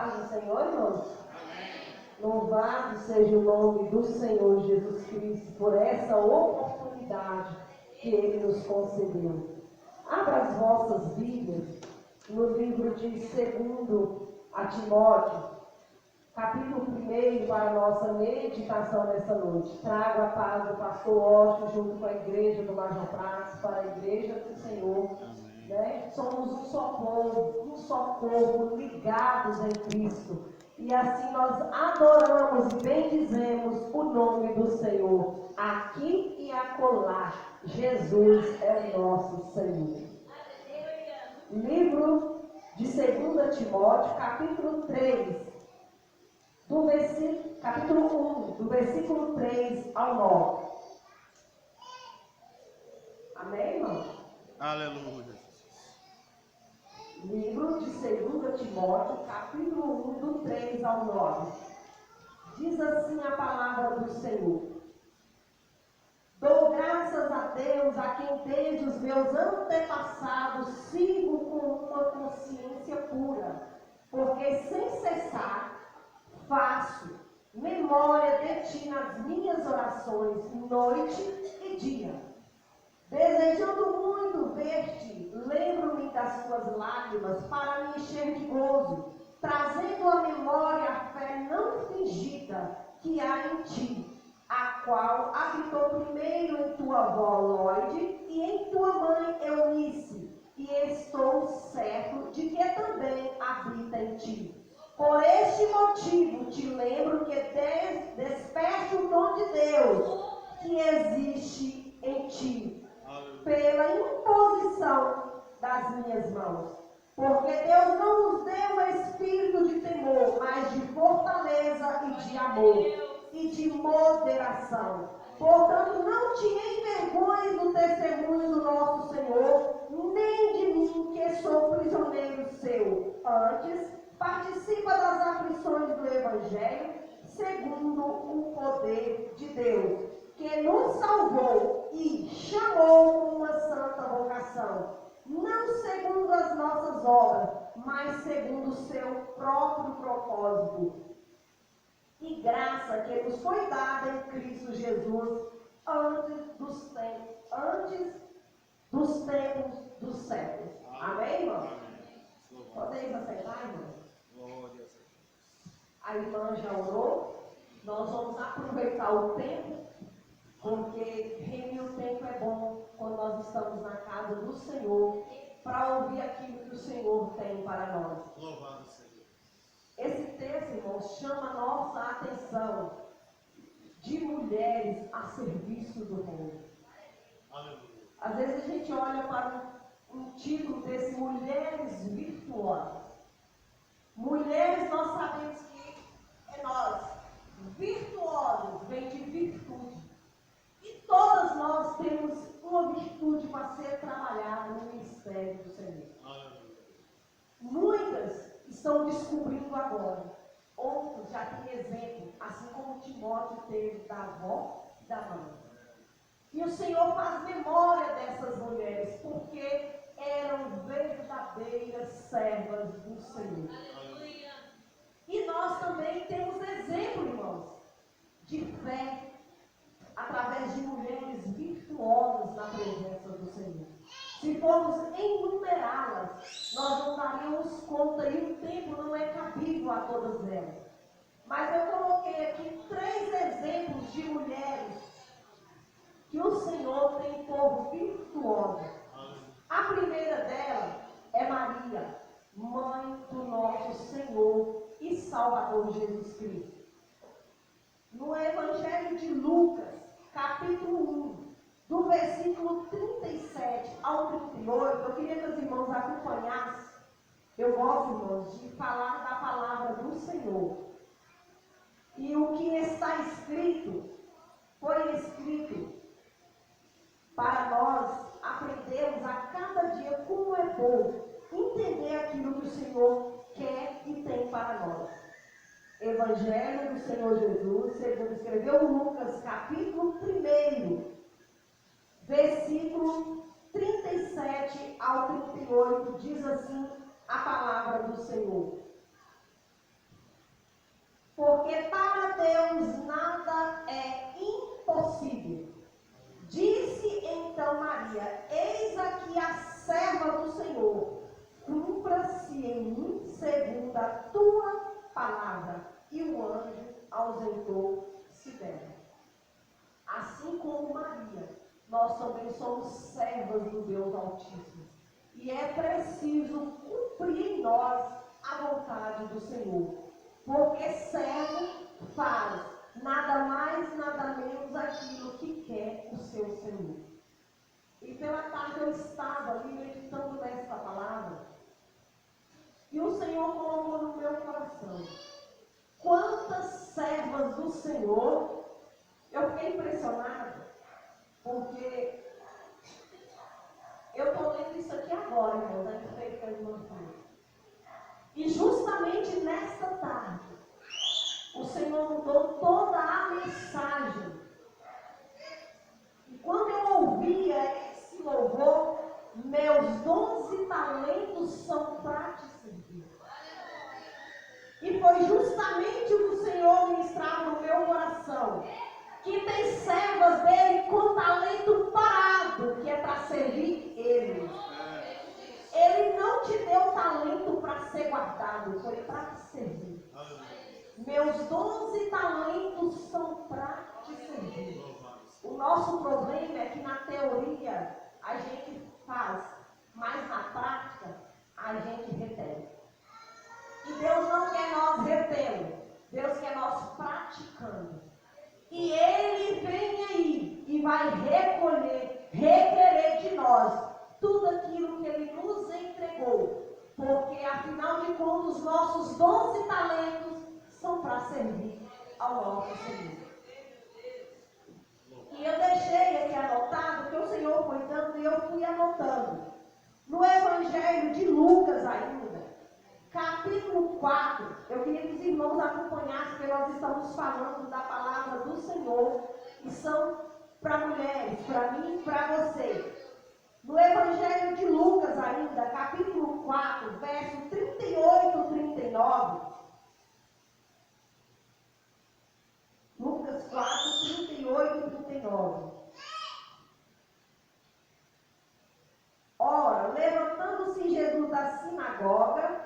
paz do Senhor, irmãos? Louvado seja o nome do Senhor Jesus Cristo por essa oportunidade que Ele nos concedeu. Abra as vossas Bíblias no livro de 2 a Timóteo, capítulo 1, para a nossa meditação nessa noite. Trago a paz do pastor Ócio junto com a igreja do Major Prats para a igreja do Senhor. Né? Somos um só povo, ligados em Cristo. E assim nós adoramos e bendizemos o nome do Senhor. Aqui e acolá, Jesus é o nosso Senhor. Livro de 2 Timóteo, capítulo 3, capítulo 1, do versículo 3 ao 9. Amém, irmão? Aleluia. Livro de 2 Timóteo, capítulo 1, do 3 ao 9. Diz assim a palavra do Senhor. Dou graças a Deus, a quem desde os meus antepassados sigo com uma consciência pura, porque sem cessar faço memória de ti nas minhas orações, noite e dia. Desejando muito ver-te, lembro-me das tuas lágrimas para me encher de gozo, trazendo à memória a fé não fingida que há em ti, a qual habitou primeiro em tua avó Lóide e em tua mãe Eunice, e estou certo de que também habita em ti. Por este motivo te lembro que desperte o dom de Deus que existe em ti, pela imposição das minhas mãos. Porque Deus não nos deu um espírito de temor, mas de fortaleza e de amor e de moderação. Portanto, não te envergonhes do testemunho do nosso Senhor, nem de mim, que sou prisioneiro seu. Antes, participa das aflições do Evangelho, segundo o poder de Deus, que nos salvou e chamou com uma santa vocação, não segundo as nossas obras, mas segundo o seu próprio propósito e graça que nos foi dada em Cristo Jesus antes dos tempos dos séculos. Amém, irmão? Podemos aceitar, irmão? A irmã já orou. Nós vamos aproveitar o tempo, porque remir o tempo é bom quando nós estamos na casa do Senhor, para ouvir aquilo que o Senhor tem para nós. Louvado seja. Esse texto, irmãos, chama a nossa atenção de mulheres a serviço do Reino. Aleluia. Às vezes a gente olha para um título desse, Mulheres Virtuosas. Mulheres, nós sabemos que é nós. Virtuosos vem de virtude. E todas nós temos uma virtude para ser trabalhada no ministério do Senhor. Aleluia. Muitas estão descobrindo agora. Outros já têm exemplo, assim como Timóteo teve da avó e da mãe. E o Senhor faz memória dessas mulheres, porque eram verdadeiras servas do Senhor. Aleluia. E nós também temos exemplo, irmãos, de fé, através de mulheres virtuosas na presença do Senhor. Se formos enumerá-las, nós não daríamos conta e o tempo não é cabível a todas elas. Mas eu coloquei aqui 3 exemplos de mulheres que o Senhor tem povo virtuoso. A primeira dela é Maria, mãe do nosso Senhor e Salvador Jesus Cristo. No Evangelho de Lucas, capítulo 1, do versículo 37 ao 38, eu queria que os irmãos acompanhassem. Eu gosto, irmãos, de falar da palavra do Senhor. E o que está escrito, foi escrito para nós aprendermos a cada dia como é bom entender aquilo que o Senhor quer e tem para nós. Evangelho do Senhor Jesus, segundo escreveu Lucas, capítulo 1, versículo 37 ao 38, diz assim a palavra do Senhor. segundo a tua palavra. E o anjo ausentou-se dela. Assim como Maria, nós também somos servas do Deus Altíssimo. E é preciso cumprir em nós a vontade do Senhor. Porque servo faz nada mais, nada menos aquilo que quer o seu Senhor. E pela tarde eu estava ali meditando nesta palavra. E o Senhor colocou no meu coração. Quantas servas do Senhor, eu fiquei impressionada, porque eu estou lendo isso aqui agora, irmãos, a respeito da irmã Fábio. E justamente nesta tarde, o Senhor mudou toda a mensagem. E quando eu ouvia esse louvor, meus 12 talentos são para te servir. E foi justamente o que o Senhor ministrava no meu coração. Que tem servas dele com talento parado, que é para servir ele. Ele não te deu talento para ser guardado, foi para te servir. Meus 12 talentos são para te servir. O nosso problema é que na teoria a gente faz, mas na prática a gente retém. E Deus não quer nós retendo, Deus quer nós praticando. E Ele vem aí e vai requerer de nós tudo aquilo que Ele nos entregou. Porque afinal de contas, os nossos 12 talentos são para servir ao nosso Senhor. E eu deixei aqui anotado que o Senhor foi dando e eu fui anotando. No Evangelho de Lucas ainda, capítulo 4, eu queria que os irmãos acompanhassem, porque nós estamos falando da palavra do Senhor, e são para mulheres, para mim e para você. No Evangelho de Lucas ainda, capítulo 4, verso 38 e 39. Lucas 4, 38 e 39. Ora, levantando-se Jesus da sinagoga,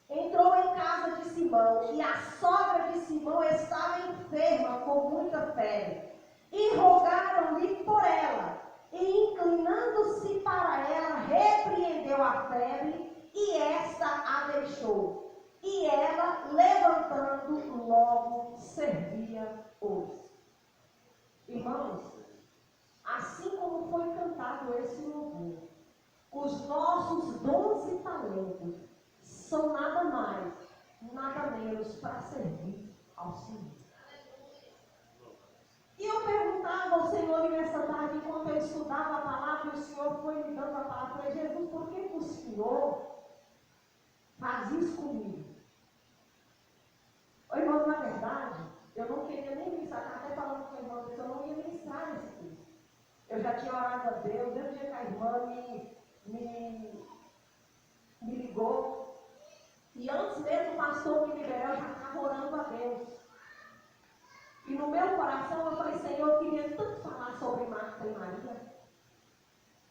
entrou em casa de Simão, e a sogra de Simão estava enferma com muita febre. E rogaram-lhe por ela, e inclinando-se para ela, repreendeu a febre, e esta a deixou. E ela, levantando, logo servia-os. Irmãos, assim como foi cantado esse louvor, os nossos 12 talentos são nada mais, nada menos para servir ao Senhor. E eu perguntava ao Senhor nessa tarde, enquanto eu estudava a palavra, e o Senhor foi me dando a palavra, eu falei, Jesus, por que o Senhor faz isso comigo? Ô irmão, na verdade, eu não queria nem ministrar, estava até falando com a irmã, porque eu não ia ministrar esse texto. Eu já tinha orado a Deus, desde o dia que a irmã me ligou. E antes mesmo o pastor me liberou, eu já estava orando a Deus. E no meu coração eu falei, Senhor, eu queria tanto falar sobre Marta e Maria.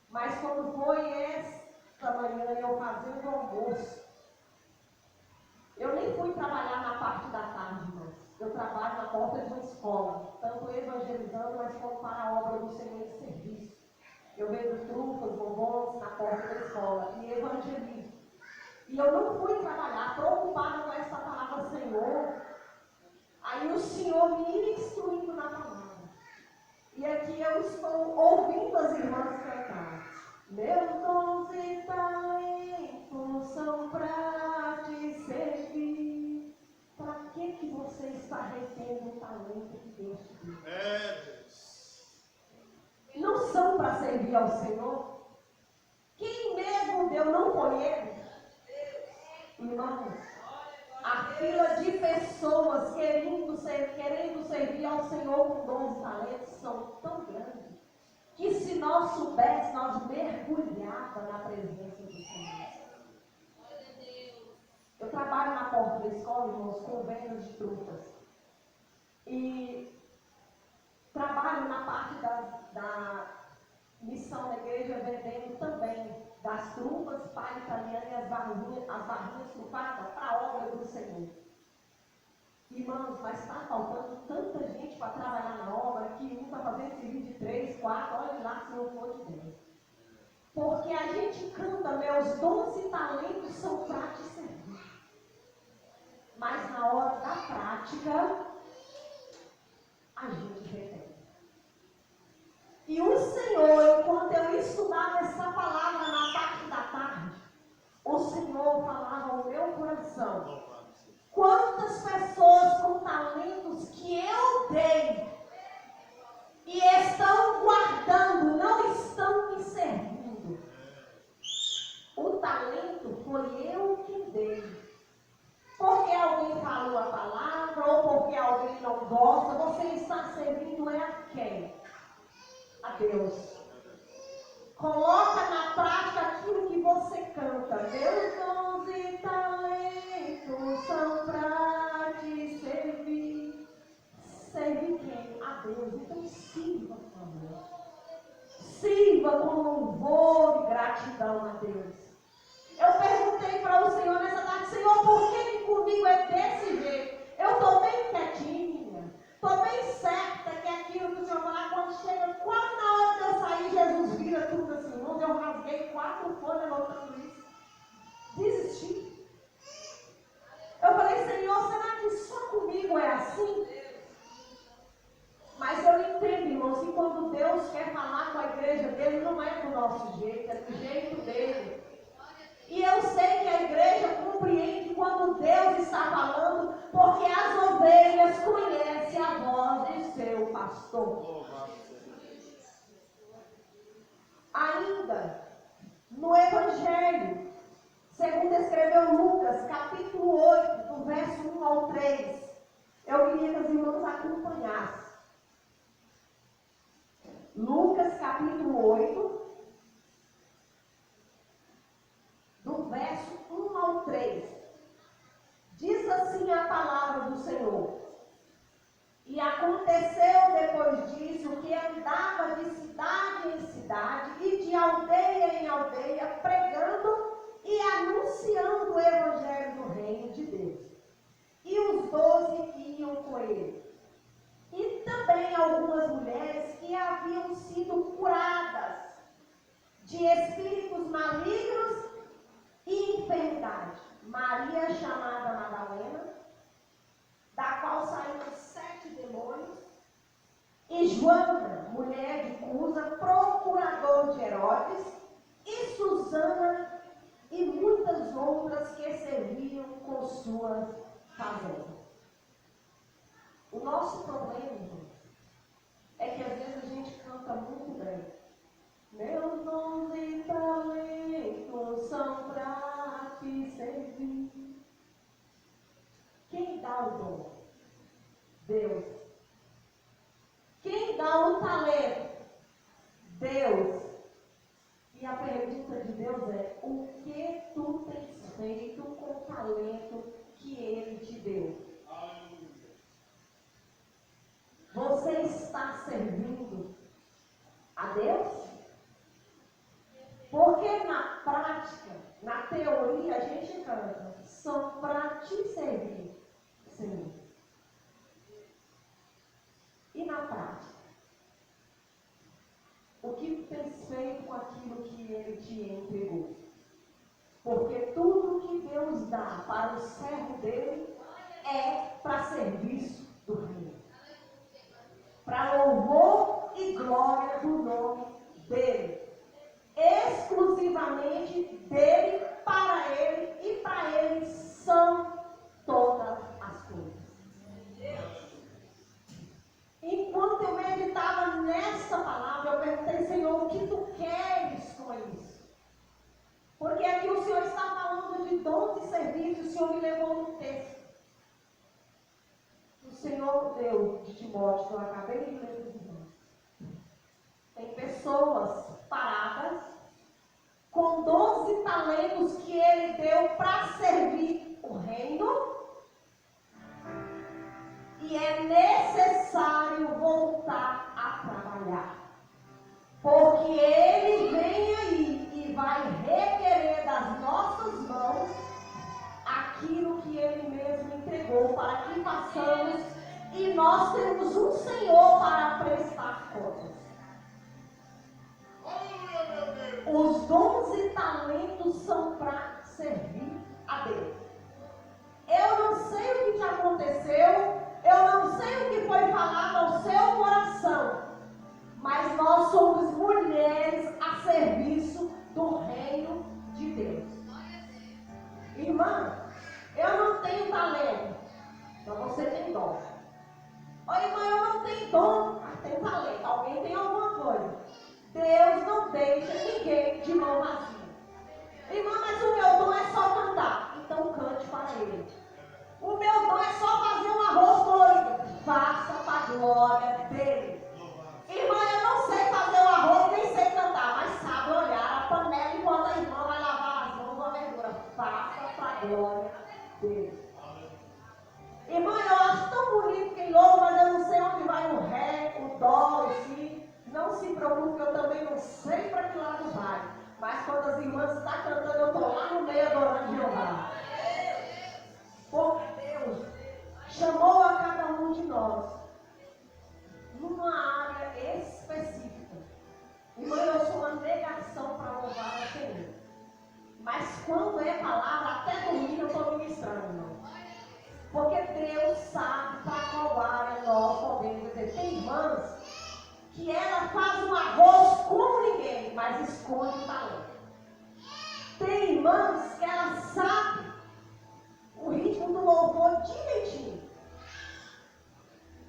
Mas quando foi esta manhã eu fazendo o almoço, eu nem fui trabalhar na parte da tarde, mas eu trabalho na porta de uma escola, tanto evangelizando, mas como para a obra do Senhor em serviço. Eu vendo trufas, bombons na porta da escola e evangelizo. E eu não fui trabalhar, preocupada com essa palavra, Senhor. Aí o Senhor me instruindo na palavra. E aqui eu estou ouvindo as irmãs cantar. Meus 12 talentos são para te servir. Para que você está retendo o talento que Deus te deu? Não são para servir ao Senhor? Quem mesmo deu não foi Ele? Irmãos, a fila de pessoas querendo servir ao Senhor com 12 talentos são tão grandes, que se nós soubéssemos, nós mergulhávamos na presença do Senhor. Eu trabalho na porta da escola, irmãos, com vendas de trufas. E trabalho na parte da missão da igreja, vendendo também das trufas para culinária italiana e as barrinhas sulfatas para a obra do Senhor. Irmãos, mas está faltando tanta gente para trabalhar na obra que um está fazendo serviço de 3, 4, olha lá se não for de 10. Porque a gente canta, meus dons e talentos são para te servir. Mas na hora da prática, a gente retém. E o Senhor, enquanto eu estudava essa palavra na parte da tarde, o Senhor falava ao meu coração: quantas pessoas com talentos que eu dei e estão guardando, não estão me servindo. O talento foi eu que dei. Porque alguém falou a palavra ou porque alguém não gosta, você está servindo é a quem? A Deus. Coloca na prática aquilo que você canta. Meus dons e talentos são para te servir. Servir quem? A Deus. Então sirva, por favor. Sirva com louvor e gratidão a Deus. Eu perguntei para o Senhor nessa tarde: Senhor, por que comigo é desse jeito? Eu estou bem quietinha, estou bem certa que aquilo que o Senhor falar, quando chega, quase na hora de eu sair, Jesus vira tudo assim, irmãos, eu rasguei 4 folhas anotando isso. Desisti. Eu falei: Senhor, será que só comigo é assim? Mas eu entendo, irmãos, que quando Deus quer falar com a igreja dele, não é do nosso jeito, é do jeito dele. E eu sei que a igreja compreende quando Deus está falando, porque as ovelhas conhecem a voz de seu pastor. Ainda no Evangelho, segundo escreveu Lucas, capítulo 8, do verso 1 ao 3, eu queria que os irmãos acompanhassem. Lucas, capítulo 8, do verso 1 ao 3. Diz assim a palavra do Senhor: e aconteceu depois disso que andava de cidade em cidade e de aldeia em aldeia, pregando e anunciando o evangelho do reino de Deus. E os 12 iam com ele. E também algumas mulheres que haviam sido curadas de espíritos malignos e enfermidade. Maria, chamada Madalena, da qual saíram 7 demônios, e Joana, mulher de Cusa, procurador de Herodes, e Susana, e muitas outras que serviam com suas fazendas. O nosso problema, irmãos, é que às vezes a gente canta muito bem. Meus dons e talentos são para te servir. Quem dá o dom? Deus. Quem dá o talento? Deus. E a pergunta de Deus é: o que tu tens feito com o talento que Ele te deu? Você está servindo a Deus? Porque na prática, na teoria, a gente canta: são para te servir, Senhor. E na prática, o que tens feito com aquilo que Ele te entregou? Porque tudo que Deus dá para o servo dele é para serviço do reino, para louvor e glória do nome dele, exclusivamente dele, para ele, e para ele são todas as coisas. Enquanto eu meditava nessa palavra, eu perguntei: Senhor, o que tu queres com isso? Porque aqui o Senhor está falando de dons e serviços. O Senhor me levou num texto. O Senhor deu de Timóteo, que eu acabei de ler dos irmãos. Tem pessoas paradas com 12 talentos que Ele deu para servir o reino. E é necessário voltar a trabalhar. Porque Ele vem aí e vai requerer das nossas para que façamos, e nós temos um Senhor para prestar contas. Os dons e talentos são para servir a Deus. Eu não sei o que te aconteceu, eu não sei o que foi falado ao seu coração, mas nós somos mulheres a serviço do reino de Deus. Irmã, eu não tenho talento, então você tem dom. Ô irmã, eu não tenho dom, mas tenho talento. Alguém tem alguma coisa. Deus não deixa ninguém de mão vazia. Irmã, mas o meu dom é só cantar. Então cante para Ele. O meu dom é só fazer um arroz colorido. Faça para a glória dele. Irmã, eu não sei fazer o arroz, nem sei cantar, mas sabe olhar a panela enquanto a irmã vai lavar as mãos da verdura. Faça para a glória dele. Irmã, eu acho tão bonito quem louva, mas eu não sei onde vai o ré, o dó, o si. Não se preocupe, eu também não sei para que lado vai. Mas quando as irmãs estão cantando, eu estou lá no meio adorando Jeová. Porque Deus chamou a cada um de nós numa área específica. Irmã, eu sou uma negação para louvar a Senhor. Mas quando é palavra, até dormir eu estou ministrando, irmão. Porque Deus sabe para qual área nós podemos dizer. Tem irmãs que ela faz um arroz como ninguém, mas esconde o talento. Tem irmãs que ela sabe o ritmo do louvor direitinho,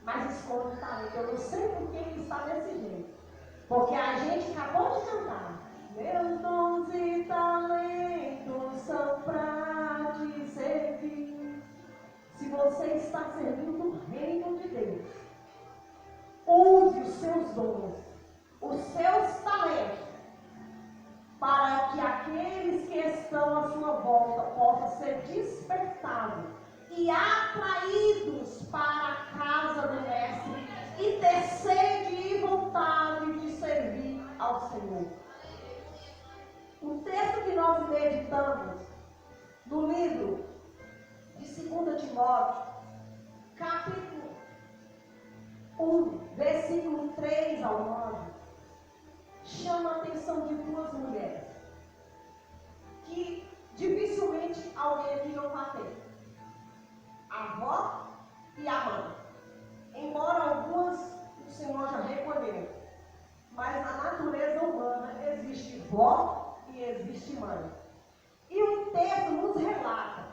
mas esconde o talento. Eu não sei por que ele está desse jeito. Porque a gente acabou de cantar. Meus dons e talentos são para te servir. Se você está servindo o reino de Deus, use os seus dons, os seus talentos, para que aqueles que estão à sua volta possam ser despertados e atraídos para a casa do Mestre e ter sede e vontade de servir ao Senhor. O texto que nós meditamos no livro de 2 Timóteo, capítulo 1, versículo 3 ao 9, chama a atenção de duas mulheres que dificilmente alguém aqui não vai ter: a avó e a mãe. Embora algumas o Senhor já recolheu, mas na natureza humana existe vó e existe mãe. E o texto nos relata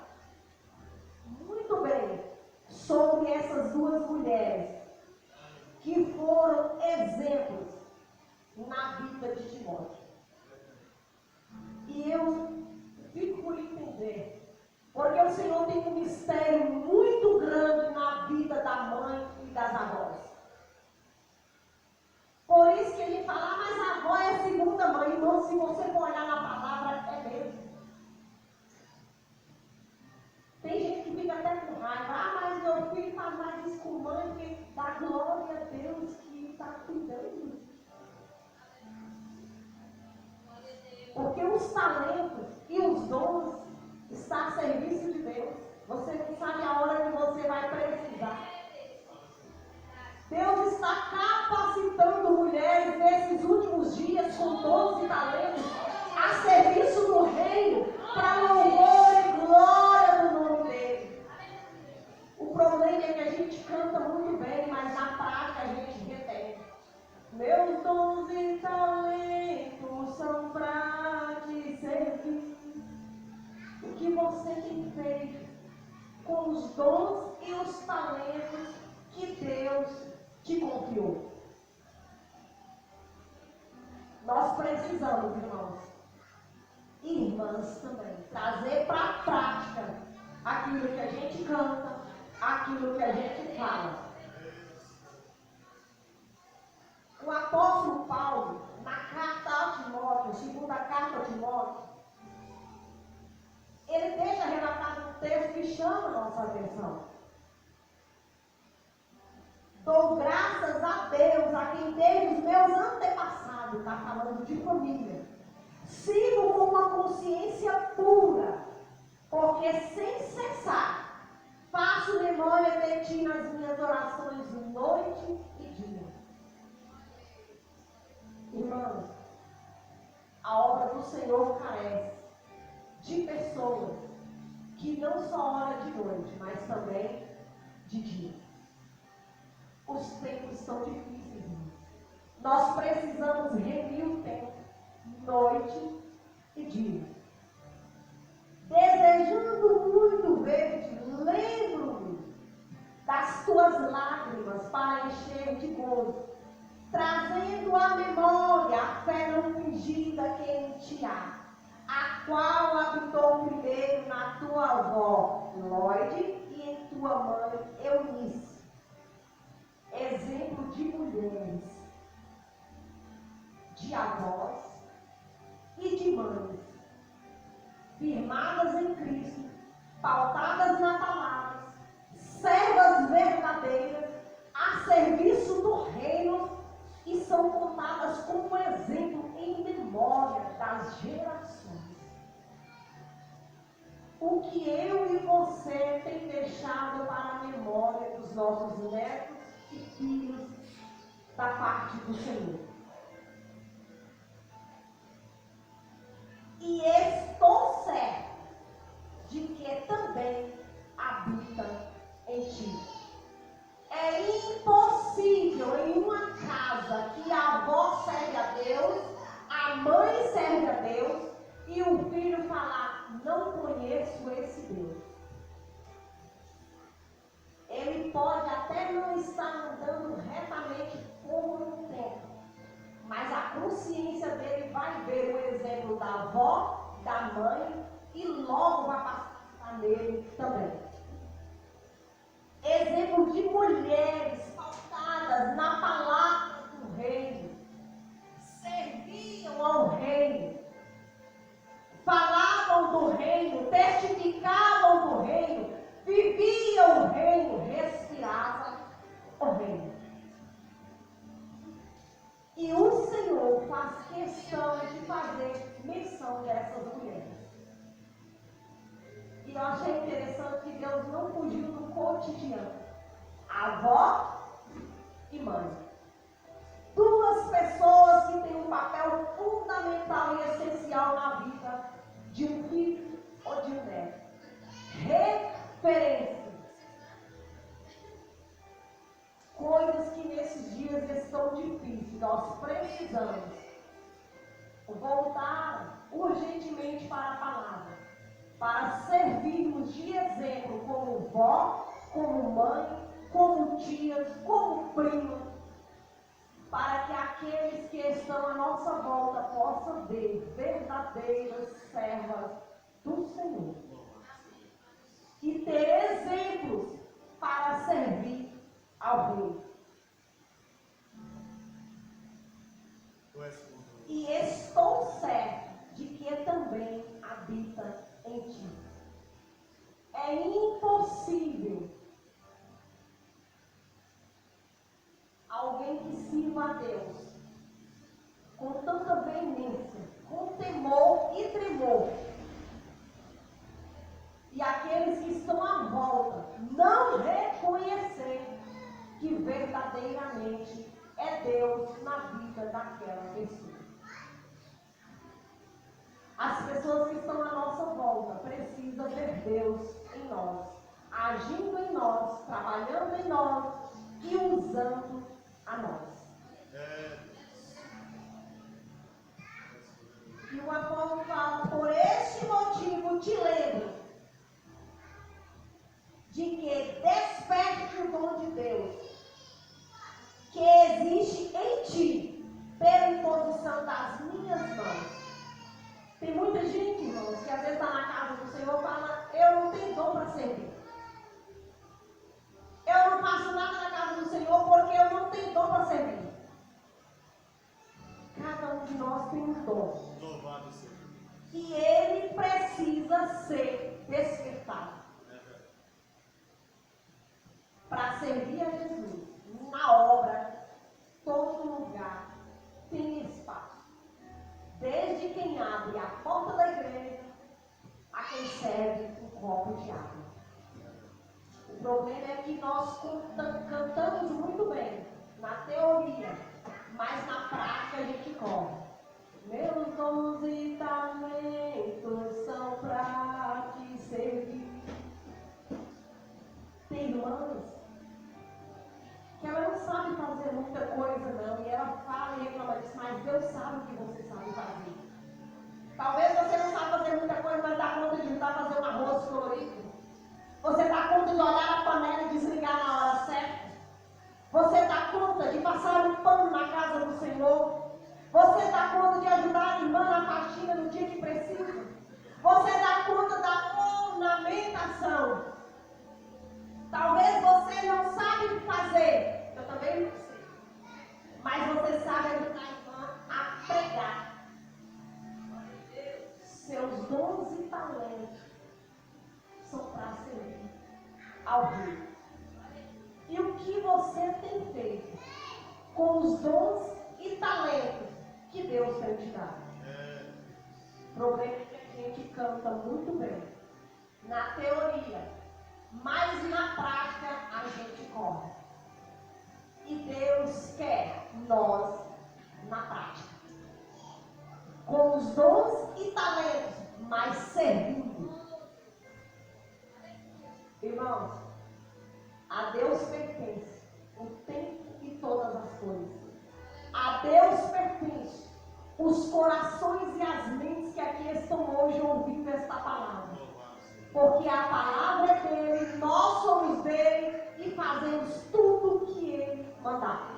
muito bem sobre essas duas mulheres que foram exemplos na vida de Timóteo. E eu fico por entender, porque o Senhor tem um mistério muito grande na vida da mãe e das avós. Por isso que a gente fala, mas a avó é a segunda mãe. Irmão, se você for olhar na palavra, é mesmo. Tem gente que fica até com raiva. Mas meu filho faz mais isso com mãe, porque dá glória a Deus que está cuidando. Porque os talentos e os dons estão a serviço de Deus. Você não sabe a hora que você vai precisar. Deus está capacitando mulheres nesses últimos dias com dons e talentos a serviço do reino, para louvor e glória do nome dele. O problema é que a gente canta muito bem, mas na prática a gente retém. Meus dons e talentos são para te servir. O que você tem feito com os dons e os talentos que Deus te confiou? Nós precisamos, irmãos, irmãs também, trazer para a prática aquilo que a gente canta, aquilo que a gente fala. O apóstolo Paulo, na carta a Timóteo, segunda carta a Timóteo, ele deixa relatado um texto que chama a nossa atenção. Dou graças a Deus, a quem desde os meus antepassados, está falando de família, sigo com uma consciência pura, porque sem cessar faço memória minhas orações noite e dia. Irmãos, a obra do Senhor carece de pessoas que não só oram de noite, mas também de dia. Os tempos são difíceis, irmãos. Nós precisamos remir o tempo, noite e dia. Desejando muito ver-te, lembro-me das tuas lágrimas para encher de gozo, trazendo à memória a fé não fingida que em ti há, a qual habitou primeiro na tua avó, Lloyd, e em tua mãe, Eunice. Exemplo de mulheres, de avós e de mães, firmadas em Cristo, pautadas na palavra, servas verdadeiras, a serviço do reino, e são contadas como exemplo em memória das gerações. O que eu e você tem deixado para a memória dos nossos netos e filhos da parte do Senhor. E estou certo de que também habita em ti. É impossível em uma casa que a avó serve a Deus, a mãe serve a Deus, e o filho falar, não conheço esse Deus. Ele pode até não estar andando retamente como no tempo, mas a consciência dele vai ver o exemplo da avó, da mãe, e logo vai passar nele também. Exemplo de mulheres pautadas na palavra do reino, serviam ao reino, falavam do reino, testificavam do reino, viviam o reino, respiravam o reino. E o Senhor faz questão de fazer menção dessas mulheres. E eu achei interessante que Deus não fugiu do cotidiano. Avó e mãe. Duas pessoas que têm um papel fundamental e essencial na vida de um filho ou de um neto. Referência. Coisas que nesses dias estão difíceis. Nós precisamos voltar urgentemente para a palavra, para servirmos de exemplo como vó, como mãe, como tias, como prima, para que aqueles que estão à nossa volta possam ver verdadeiras servas do Senhor e ter exemplos para servir ao Rei. E estou certo de que também habita em ti. É impossível alguém que sirva a Deus com tanta veemência, com temor e tremor, e aqueles que estão à volta não reconhecer que verdadeiramente é Deus na vida daquela pessoa. As pessoas que estão à nossa volta precisam ver Deus em nós, agindo em nós, trabalhando em nós e usando a nós. E o apóstolo fala, por este motivo te lembro de que desperte o dom de Deus que existe em ti pela imposição das minhas mãos. Tem muita gente, irmãos, que às vezes está na casa do Senhor e fala, eu não tenho dom para servir. Eu não faço nada na casa do Senhor porque eu não tenho dom para servir. Cada um de nós tem um dom. Louvado seja. E ele precisa ser despertado. Para servir a Jesus, na obra, todo lugar tem espaço. Desde quem abre a porta da igreja, a quem serve um copo de água. O problema é que nós cantamos muito bem, na teoria, mas na prática a gente corre. Meus dons e talentos são para te servir. Tem irmãs que ela não sabe fazer muita coisa não, e ela fala e reclama disso, mas Deus sabe o que você sabe fazer. Talvez você não saiba fazer muita coisa, mas dá conta de ajudar a fazer um arroz colorido. Você dá conta de olhar a panela e desligar na hora certa. Você dá conta de passar um pano na casa do Senhor. Você dá conta de ajudar a irmã na faxina no dia que precisa. Você dá conta da ornamentação. Talvez você não sabe fazer. Eu também não sei. Mas você sabe ajudar a irmã a pregar. Seus dons e talentos são para servir ao Rei. E o que você tem feito com os dons e talentos que Deus tem te dado? O problema é que a gente canta muito bem na teoria, mas na prática a gente corre. E Deus quer nós na prática, com os dons e talentos, mas servindo. Irmãos, a Deus pertence o tempo e todas as coisas. A Deus pertence os corações e as mentes que aqui estão hoje ouvindo esta palavra. Porque a palavra é dele, nós somos dele e fazemos tudo o que ele mandar.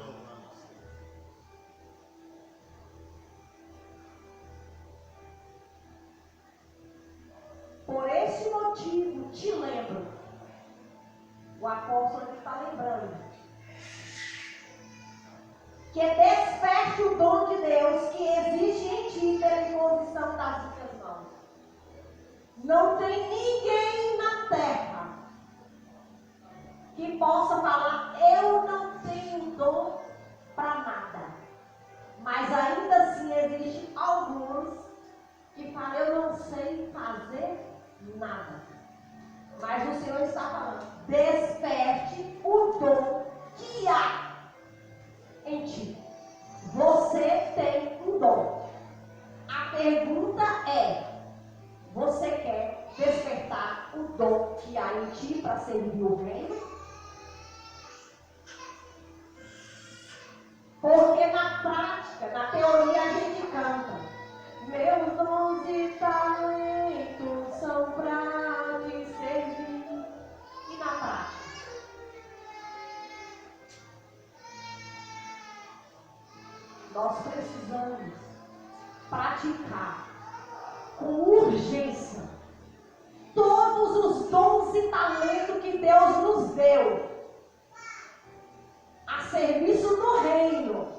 Por esse motivo, te lembro. O apóstolo está lembrando. Que desperte o dom de Deus que existe em ti pela imposição das minhas mãos. Não tem ninguém na terra que possa falar, eu não tenho dom para nada. Mas ainda assim existem alguns que falam, eu não sei fazer nada. Mas o Senhor está falando, desperte o dom que há em ti. Você tem um dom. A pergunta é, você quer despertar o dom que há em ti para servir o reino? Porque na prática, na teoria a gente canta, meus dons e talentos são para te servir. E na prática? Nós precisamos praticar com urgência todos os dons e talentos que Deus nos deu a serviço do reino.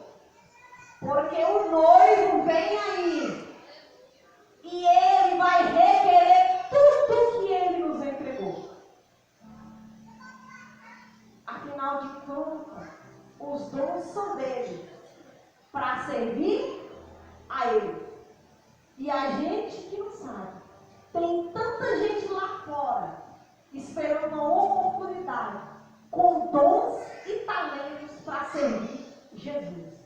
Porque o noivo vem aí. E ele vai requerer tudo que ele nos entregou. Afinal de contas, os dons são dele para servir a ele. E a gente que não sabe. Tem tanta gente lá fora esperando uma oportunidade com dons e talentos para servir Jesus.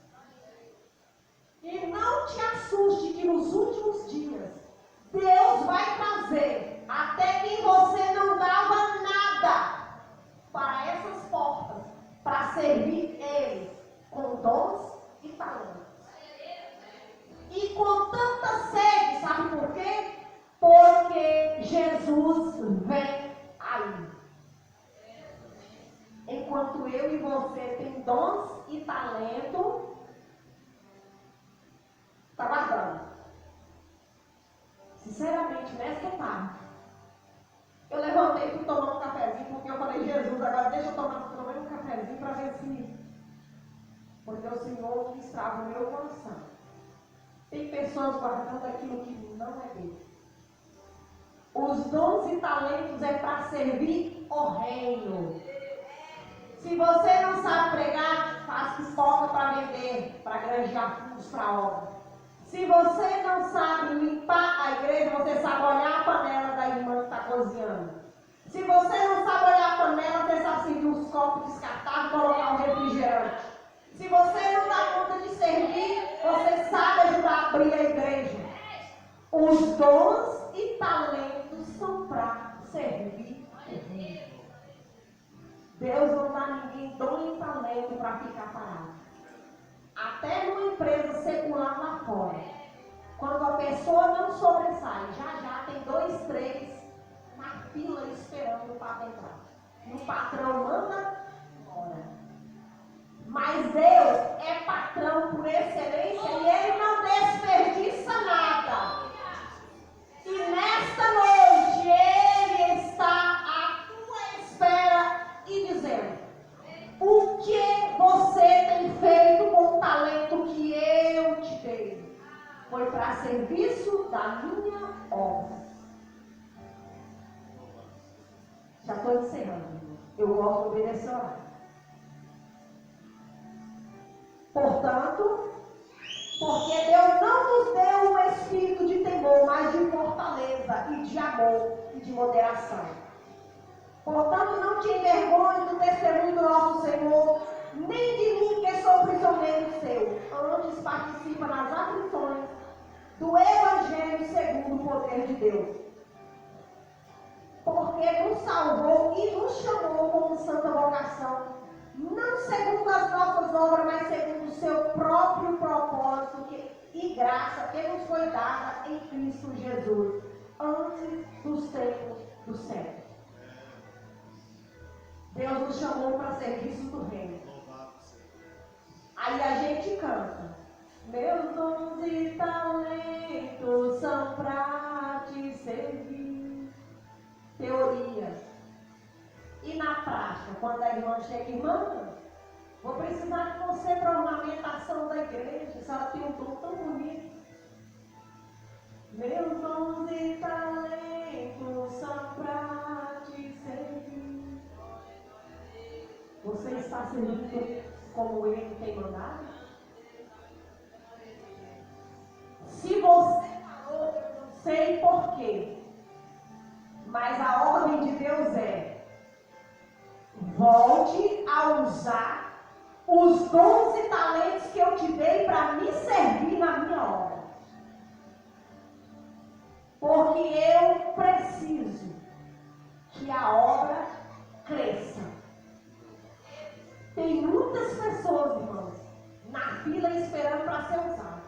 E não te assuste que nos últimos dias Deus vai trazer até quem você não dava nada para essas portas, para servir eles com dons e talentos. E com tanta sede, sabe por quê? Porque Jesus vem aí. Enquanto eu e você tem dons e talento, está guardando. Sinceramente, nessa tarde, eu levantei para tomar um cafezinho, porque eu falei, Jesus, agora deixa eu tomar pelo menos um cafezinho para ver se... Porque o Senhor ministrava o meu coração. Tem pessoas guardando aquilo que não é dele. Os dons e talentos é para servir o reino. Se você não sabe pregar, faz pipoca para vender, para granjear fundos para a obra. Se você não sabe limpar a igreja, você sabe olhar a panela da irmã que está cozinhando. Se você não sabe olhar a panela, você copos descartados e colocar o refrigerante. Se você não dá conta de servir, você sabe ajudar a abrir a igreja. Os dons e talentos são para servir o reino. Deus não dá ninguém dom e talento para ficar parado. Até numa empresa secular lá fora, quando a pessoa não sobressai, já tem 2, 3 na fila esperando para entrar. E o patrão manda embora. Mas Deus é patrão por excelência e Ele não desperdiça nada. E nesta noite Ele está à tua espera e dizendo: o que você tem feito com o talento que eu te dei? Foi para serviço da minha obra. Já estou encerrando. Eu gosto de obedecer o horário. Portanto, porque Deus não nos deu um espírito de temor, mas de fortaleza e de amor e de moderação. Portanto, não te envergonhe do testemunho do nosso Senhor, nem de mim que sou prisioneiro seu. Antes participa nas aflições do Evangelho segundo o poder de Deus. Porque nos salvou e nos chamou com santa vocação, não segundo as nossas obras, mas segundo o seu próprio propósito e graça que nos foi dada em Cristo Jesus, antes dos tempos dos séculos. Deus nos chamou para serviço do reino. Aí a gente canta: meus dons e talentos são para te servir. Teoria. E na prática, quando a irmã chega: irmã, vou precisar de você para a ornamentação da igreja. Se ela tem um dom tão bonito. Meus dons e talentos são para te servir. Você está servindo como Ele tem mandado? Se você falou, eu não sei porquê, mas a ordem de Deus é: volte a usar os dons e talentos que eu te dei para me servir na minha obra. Porque eu preciso que a obra cresça. Tem muitas pessoas, irmãos, na fila esperando para ser usado.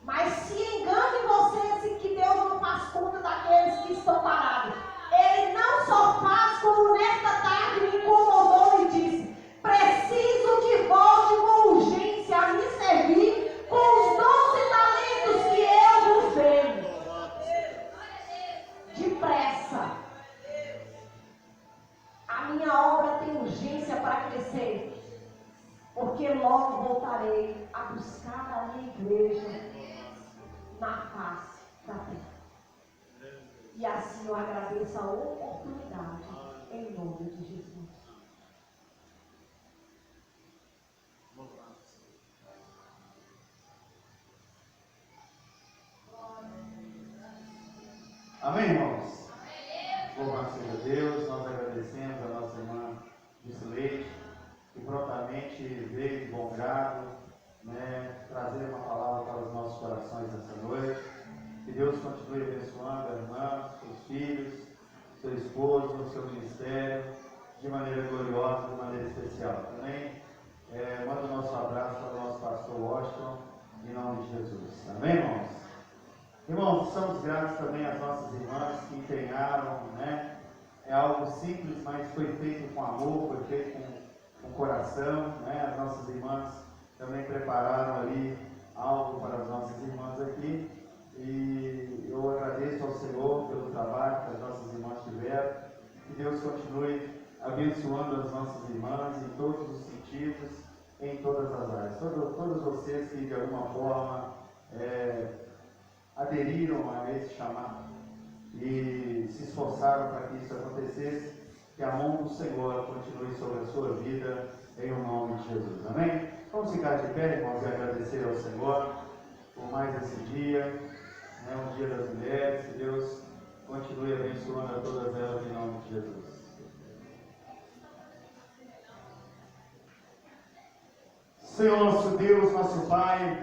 Mas se engane você que Deus não faz conta daqueles que estão parados. Ele não só faz, como nesta tarde me incomodou e disse: preciso que volte com urgência a me servir com os dons e talentos que eu vos dei. Depressa. A minha obra tem urgência para crescer, porque logo voltarei a buscar a minha igreja na face da terra. E assim eu agradeço a oportunidade, em nome de Jesus. Amém, irmãos? Louvado seja Deus. Nós agradecemos a nossa irmã Gislaide, que prontamente veio de bom grado, trazer uma palavra para os nossos corações nessa noite. Que Deus continue abençoando a irmã, seus filhos, seu esposo, o seu ministério, de maneira gloriosa, de maneira especial. Também manda o nosso abraço para o nosso pastor Washington, em nome de Jesus. Amém, irmãos? Irmãos, somos gratos também às nossas irmãs que empenharam, É algo simples, mas foi feito com amor, foi feito com coração, As nossas irmãs também prepararam ali algo para as nossas irmãs aqui. E eu agradeço ao Senhor pelo trabalho que as nossas irmãs tiveram. Que Deus continue abençoando as nossas irmãs em todos os sentidos, em todas as áreas. Todos vocês que de alguma forma aderiram a esse chamado e se esforçaram para que isso acontecesse, que a mão do Senhor continue sobre a sua vida, em o nome de Jesus. Amém? Vamos ficar de pé, irmãos, e agradecer ao Senhor por mais esse dia, um dia das mulheres. Que Deus continue abençoando a todas elas, em nome de Jesus. Senhor nosso Deus, nosso Pai,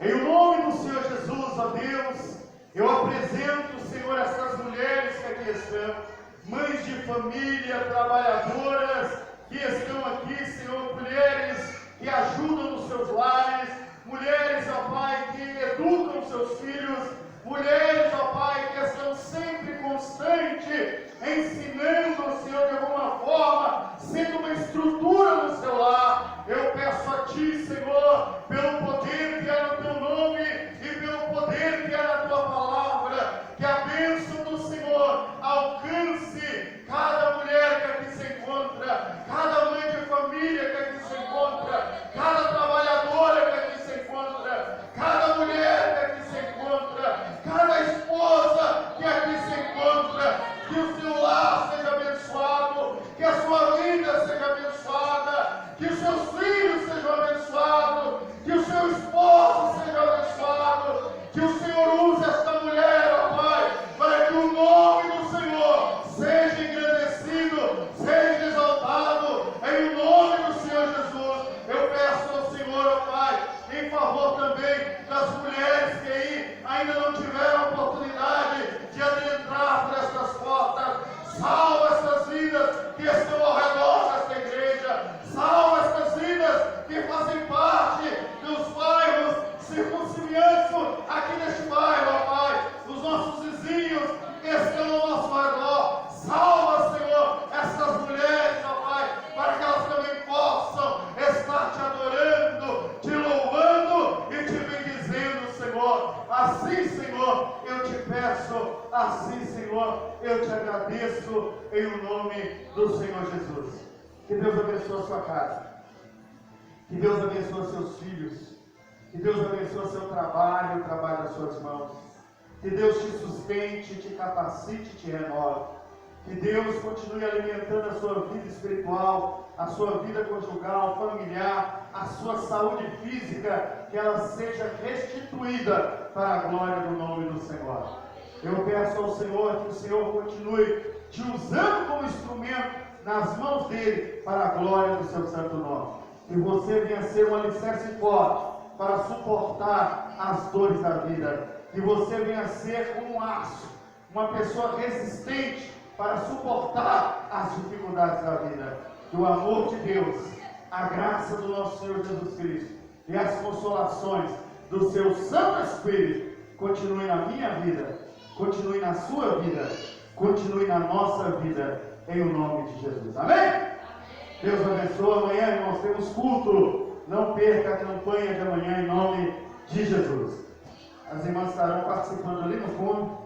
em o nome do Senhor Jesus, ó Deus, eu apresento, Senhor, essas mulheres que aqui estão, mães de família, trabalhadoras, que estão aqui, Senhor, mulheres que ajudam nos seus lares, mulheres, ó Pai, que educam seus filhos, mulheres, ó Pai, que estão sempre constante, ensinando, Senhor, de alguma forma, sendo uma estrutura no seu lar. Eu peço a Ti, Senhor, pelo poder que é no Teu nome e pelo poder que é na Tua palavra, que a bênção do Senhor alcance cada mulher que aqui se encontra, cada mãe de família que aqui se encontra, cada trabalhadora que aqui se encontra, cada mulher que aqui se encontra, cada esposa que aqui se encontra, que o seu lar seja abençoado, que a sua vida seja abençoada, que os seus filhos sejam abençoados, que o seu esposo seja abençoado, que o Senhor use esta mulher, ó Pai, para que o nome do Senhor seja engrandecido, seja exaltado, em nome do Senhor Jesus. Eu peço ao Senhor, ó Pai, em favor também das mulheres que aí ainda não tiveram oportunidade de adentrar por estas portas. Salva estas vidas que estão ao redor desta igreja. Salva estas vidas que fazem parte dos bairros circunvizinhantes aqui neste bairro, ó Pai. Os nossos vizinhos que estão ao nosso redor. Salva, Senhor, estas mulheres, ó Pai, para que elas também possam estar te adorando, te louvando e te bendizendo, Senhor. Assim, Senhor, eu te peço, assim, Senhor, eu te agradeço em o nome do Senhor Jesus. Que Deus abençoe a sua casa, que Deus abençoe seus filhos, que Deus abençoe seu trabalho, o trabalho das suas mãos, que Deus te sustente, te capacite, te renove, que Deus continue alimentando a sua vida espiritual, a sua vida conjugal, familiar, a sua saúde física, que ela seja restituída para a glória do nome do Senhor. Eu peço ao Senhor que o Senhor continue te usando como instrumento nas mãos dele para a glória do seu santo nome. Que você venha ser um alicerce forte para suportar as dores da vida. Que você venha ser como um aço, uma pessoa resistente para suportar as dificuldades da vida. Que o amor de Deus, a graça do nosso Senhor Jesus Cristo e as consolações do seu Santo Espírito continue na minha vida, continue na sua vida, continue na nossa vida, em o nome de Jesus. Amém? Deus abençoe. Amanhã, irmãos, temos culto. Não perca a campanha de amanhã, em nome de Jesus. As irmãs estarão participando ali no fundo.